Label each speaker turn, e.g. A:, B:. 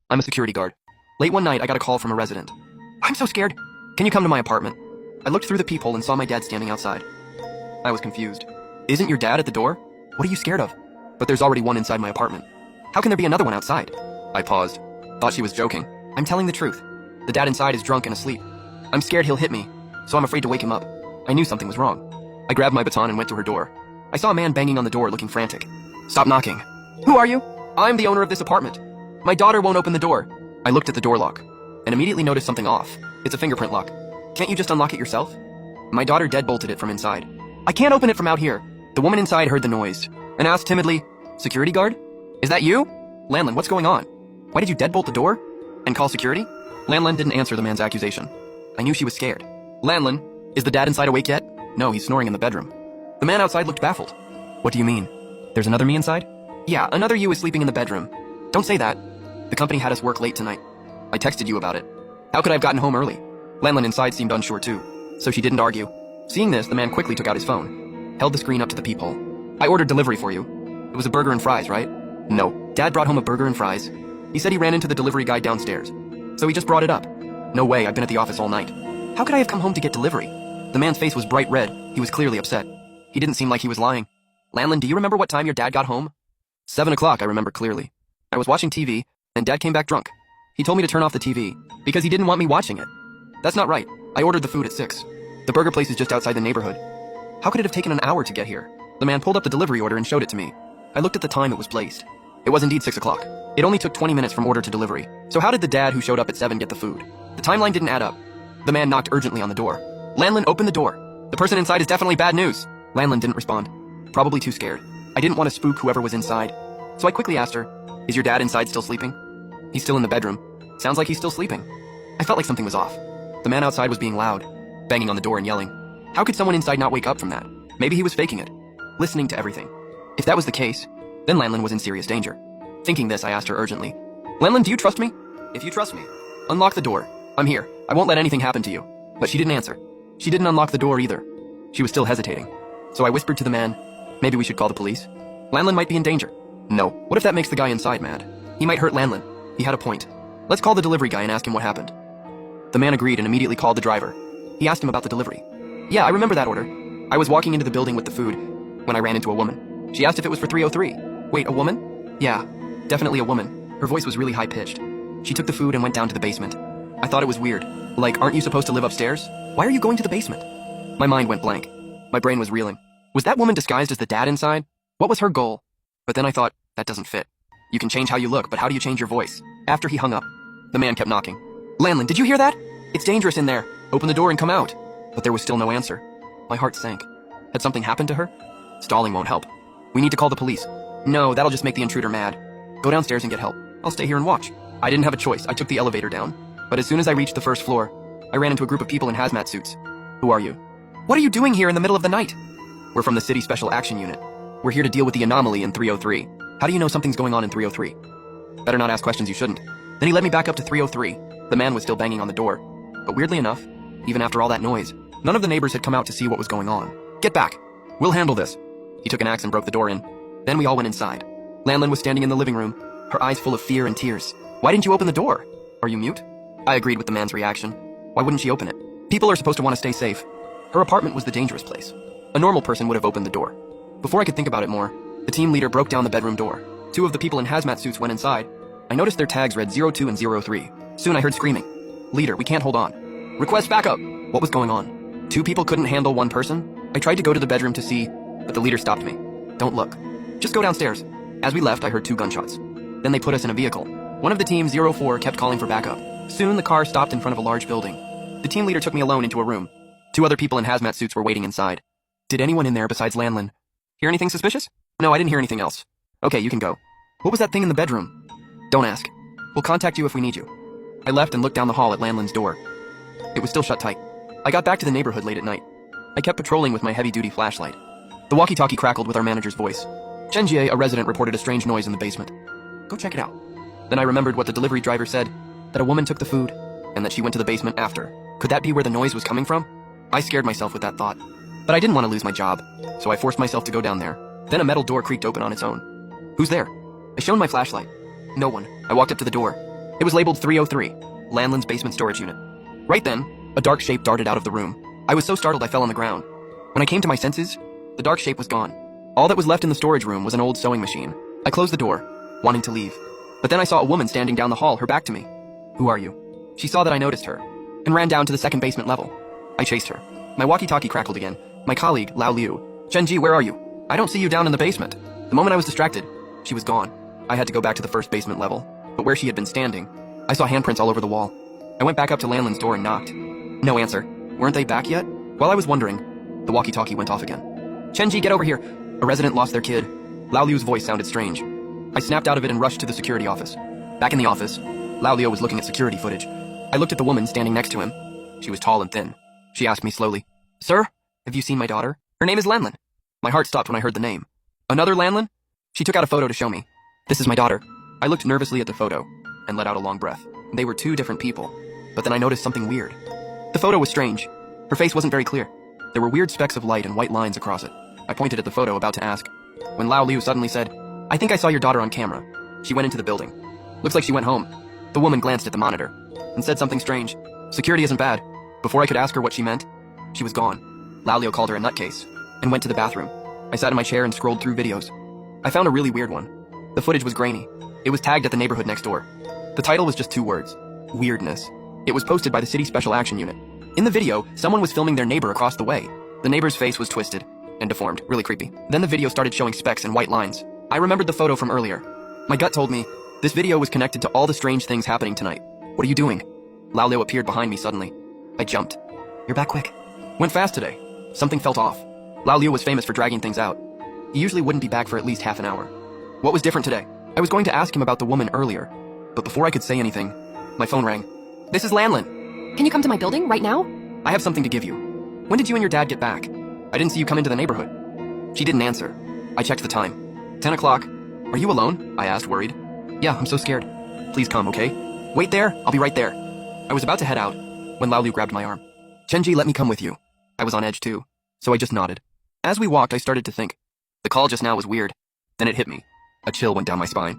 A: I'm a security guard. Late one night, I got a call from a resident. I'm so scared. Can you come to my apartment? I looked through the peephole and saw my dad standing outside. I was confused. Isn't your dad at the door? What are you scared of? But there's already one inside my apartment. How can there be another one outside? I paused. Thought she was joking. I'm telling the truth. The dad inside is drunk and asleep. I'm scared he'll hit me, so I'm afraid to wake him up. I knew something was wrong. I grabbed my baton and went to her door. I saw a man banging on the door looking frantic. Stop knocking. Who are you? I'm the owner of this apartment. My daughter won't open the door. I looked at the door lock and immediately noticed something off. It's a fingerprint lock. Can't you just unlock it yourself? My daughter deadbolted it from inside. I can't open it from out here. The woman inside heard the noise and asked timidly, Security guard? Is that you? Lanlin, what's going on? Why did you deadbolt the door? And call security? Lanlin didn't answer the man's accusation. I knew she was scared. Lanlin, is the dad inside awake yet? No, he's snoring in the bedroom. The man outside looked baffled. What do you mean? There's another me inside? Yeah, another you is sleeping in the bedroom. Don't say that. The company had us work late tonight. I texted you about it. How could I have gotten home early? Lanlin inside seemed unsure too, so she didn't argue. Seeing this, the man quickly took out his phone, held the screen up to the peephole. I ordered delivery for you. It was a burger and fries, right? No. Dad brought home a burger and fries. He said he ran into the delivery guy downstairs, so he just brought it up. No way, I've been at the office all night. How could I have come home to get delivery? The man's face was bright red. He was clearly upset. He didn't seem like he was lying. Lanlin, do you remember what time your dad got home? 7 o'clock, I remember clearly. I was watching TV, and Dad came back drunk. He told me to turn off the TV, because he didn't want me watching it. That's not right. I ordered the food at 6. The burger place is just outside the neighborhood. How could it have taken an hour to get here? The man pulled up the delivery order and showed it to me. I looked at the time it was placed. It was indeed 6 o'clock. It only took 20 minutes from order to delivery. So how did the dad who showed up at 7 get the food? The timeline didn't add up. The man knocked urgently on the door. Lanlin, open the door. The person inside is definitely bad news. Lanlin didn't respond. Probably too scared. I didn't want to spook whoever was inside. So I quickly asked her, is your dad inside still sleeping? He's still in the bedroom. Sounds like he's still sleeping. I felt like something was off. The man outside was being loud, banging on the door and yelling. How could someone inside not wake up from that? Maybe he was faking it, listening to everything. If that was the case, then Lanlin was in serious danger. Thinking this, I asked her urgently, Lanlin, do you trust me? If you trust me, unlock the door. I'm here. I won't let anything happen to you. But she didn't answer. She didn't unlock the door either. She was still hesitating. So I whispered to the man, maybe we should call the police. Lanlin might be in danger. No. What if that makes the guy inside mad? He might hurt Lanlin. He had a point. Let's call the delivery guy and ask him what happened. The man agreed and immediately called the driver. He asked him about the delivery. Yeah, I remember that order. I was walking into the building with the food when I ran into a woman. She asked if it was for 303. Wait, a woman? Yeah, definitely a woman. Her voice was really high-pitched. She took the food and went down to the basement. I thought it was weird. Like, aren't you supposed to live upstairs? Why are you going to the basement? My mind went blank. My brain was reeling. Was that woman disguised as the dad inside? What was her goal? But then I thought, that doesn't fit. You can change how you look, but how do you change your voice? After he hung up, the man kept knocking. Lanlin, did you hear that? It's dangerous in there. Open the door and come out. But there was still no answer. My heart sank. Had something happened to her? Stalling won't help. We need to call the police. No, that'll just make the intruder mad. Go downstairs and get help. I'll stay here and watch. I didn't have a choice. I took the elevator down. But as soon as I reached the first floor, I ran into a group of people in hazmat suits. Who are you? What are you doing here in the middle of the night? We're from the City Special Action Unit. We're here to deal with the anomaly in 303. How do you know something's going on in 303? Better not ask questions you shouldn't. Then he led me back up to 303. The man was still banging on the door. But weirdly enough, even after all that noise, none of the neighbors had come out to see what was going on. Get back. We'll handle this. He took an axe and broke the door in. Then we all went inside. Lanlin was standing in the living room, her eyes full of fear and tears. Why didn't you open the door? Are you mute? I agreed with the man's reaction. Why wouldn't she open it? People are supposed to want to stay safe. Her apartment was the dangerous place. A normal person would have opened the door. Before I could think about it more, the team leader broke down the bedroom door. 2 of the people in hazmat suits went inside. I noticed their tags read 02 and 03. Soon I heard screaming. Leader, we can't hold on. Request backup. What was going on? 2 people couldn't handle 1 person? I tried to go to the bedroom to see, but the leader stopped me. Don't look. Just go downstairs. As we left, I heard 2 gunshots. Then they put us in a vehicle. One of the team 04 kept calling for backup. Soon the car stopped in front of a large building. The team leader took me alone into a room. 2 other people in hazmat suits were waiting inside. Did anyone in there besides Lanlin hear anything suspicious? No, I didn't hear anything else. Okay, you can go. What was that thing in the bedroom? Don't ask. We'll contact you if we need you. I left and looked down the hall at Lanlin's door. It was still shut tight. I got back to the neighborhood late at night. I kept patrolling with my heavy-duty flashlight. The walkie-talkie crackled with our manager's voice. Chen Jie, a resident, reported a strange noise in the basement. Go check it out. Then I remembered what the delivery driver said, that a woman took the food, and that she went to the basement after. Could that be where the noise was coming from? I scared myself with that thought. But I didn't want to lose my job, so I forced myself to go down there. Then a metal door creaked open on its own. Who's there? I shone my flashlight. No one. I walked up to the door. It was labeled 303, Landland's basement storage unit. Right then, a dark shape darted out of the room. I was so startled I fell on the ground. When I came to my senses, the dark shape was gone. All that was left in the storage room was an old sewing machine. I closed the door, wanting to leave. But then I saw a woman standing down the hall, her back to me. "Who are you?" She saw that I noticed her, and ran down to the second basement level. I chased her. My walkie-talkie crackled again. My colleague, Lao Liu. "Chenji, where are you? I don't see you down in the basement." The moment I was distracted, she was gone. I had to go back to the first basement level, but where she had been standing, I saw handprints all over the wall. I went back up to Landland's door and knocked. No answer. Weren't they back yet? While I was wondering, the walkie-talkie went off again. "Chenji, get over here. A resident lost their kid." Lao Liu's voice sounded strange. I snapped out of it and rushed to the security office. Back in the office, Lao Liu was looking at security footage. I looked at the woman standing next to him. She was tall and thin. She asked me slowly, "Sir, have you seen my daughter? Her name is Landland." My heart stopped when I heard the name. "Another Landland?" She took out a photo to show me. "This is my daughter." I looked nervously at the photo and let out a long breath. They were two different people. But then I noticed something weird. The photo was strange. Her face wasn't very clear. There were weird specks of light and white lines across it. I pointed at the photo, about to ask, when Lao Liu suddenly said, "I think I saw your daughter on camera." She went into the building. "Looks like she went home." The woman glanced at the monitor and said something strange. "Security isn't bad." Before I could ask her what she meant, she was gone. Lao Liu called her a nutcase and went to the bathroom. I sat in my chair and scrolled through videos. I found a really weird one. The footage was grainy. It was tagged at the neighborhood next door. The title was just 2 words: weirdness. It was posted by the City Special Action Unit. In the video, someone was filming their neighbor across the way. The neighbor's face was twisted and deformed, really creepy. Then the video started showing specks and white lines. I remembered the photo from earlier. My gut told me this video was connected to all the strange things happening tonight. "What are you doing?" Lao Liu appeared behind me suddenly. I jumped. "You're back quick." Went fast today. Something felt off. Lao Liu was famous for dragging things out. He usually wouldn't be back for at least half an hour. What was different today? I was going to ask him about the woman earlier, but before I could say anything, my phone rang. "This is Landland."
B: Can you come to my building right now?
A: "I have something to give you. When did you and your dad get back? I didn't see you come into the neighborhood." She didn't answer. I checked the time. 10 o'clock. "Are you alone?" I asked, worried. "Yeah, I'm so scared." "Please come, okay? Wait there, I'll be right there." I was about to head out when Lao Liu grabbed my arm. "Chenji, let me come with you." I was on edge too, so I just nodded. As we walked, I started to think. The call just now was weird. Then it hit me. A chill went down my spine.